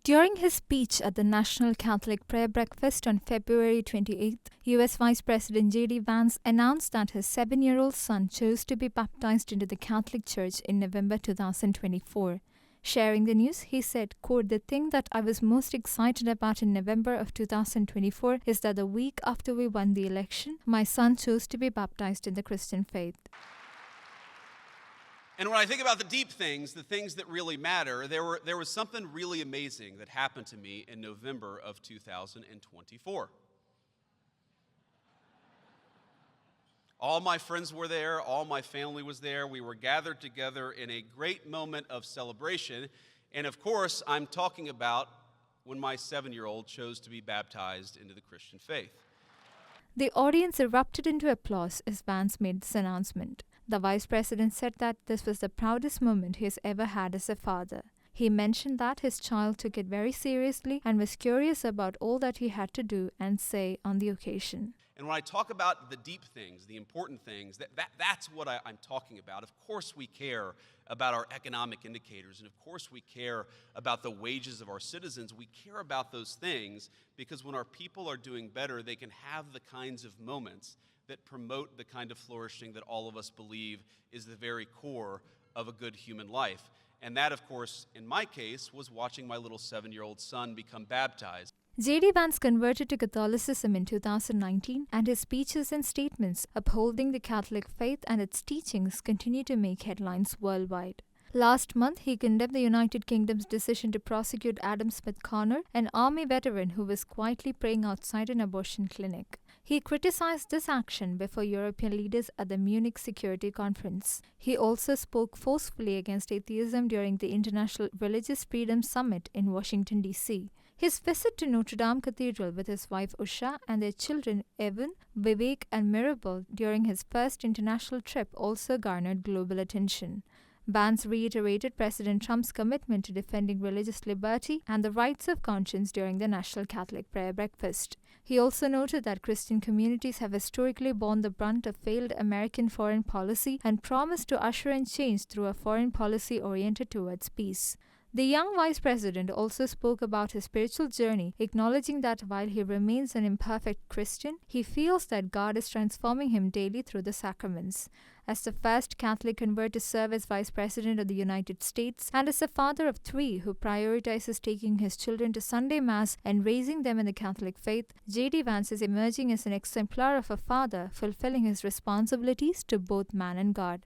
During his speech at the National Catholic Prayer Breakfast on February 28th, U.S. Vice President J.D. Vance announced that his 7-year-old son chose to be baptized into the Catholic Church in November 2024. Sharing the news, he said, quote, "The thing that I was most excited about in November of 2024 is that the week after we won the election, my son chose to be baptized in the Christian faith." And when I think about the deep things, the things that really matter, there was something really amazing that happened to me in November of 2024. All my friends were there, all my family was there. We were gathered together in a great moment of celebration. And of course, I'm talking about when my 7-year-old chose to be baptized into the Christian faith. The audience erupted into applause as Vance made this announcement. The vice president said that this was the proudest moment he has ever had as a father. He mentioned that his child took it very seriously and was curious about all that he had to do and say on the occasion. And when I talk about the deep things, the important things, that's what I'm talking about. Of course we care about our economic indicators, and of course we care about the wages of our citizens. We care about those things because when our people are doing better, they can have the kinds of moments that promote the kind of flourishing that all of us believe is the very core of a good human life. And that, of course, in my case, was watching my little 7-year-old son become baptized. J.D. Vance converted to Catholicism in 2019, and his speeches and statements upholding the Catholic faith and its teachings continue to make headlines worldwide. Last month, he condemned the United Kingdom's decision to prosecute Adam Smith Connor, an Army veteran who was quietly praying outside an abortion clinic. He criticized this action before European leaders at the Munich Security Conference. He also spoke forcefully against atheism during the International Religious Freedom Summit in Washington, D.C. His visit to Notre Dame Cathedral with his wife Usha and their children Evan, Vivek and Mirabel during his first international trip also garnered global attention. Vance reiterated President Trump's commitment to defending religious liberty and the rights of conscience during the National Catholic Prayer Breakfast. He also noted that Christian communities have historically borne the brunt of failed American foreign policy and promised to usher in change through a foreign policy oriented towards peace. The young vice president also spoke about his spiritual journey, acknowledging that while he remains an imperfect Christian, he feels that God is transforming him daily through the sacraments. As the first Catholic convert to serve as Vice President of the United States and as a father of 3 who prioritizes taking his children to Sunday Mass and raising them in the Catholic faith, J.D. Vance is emerging as an exemplar of a father fulfilling his responsibilities to both man and God.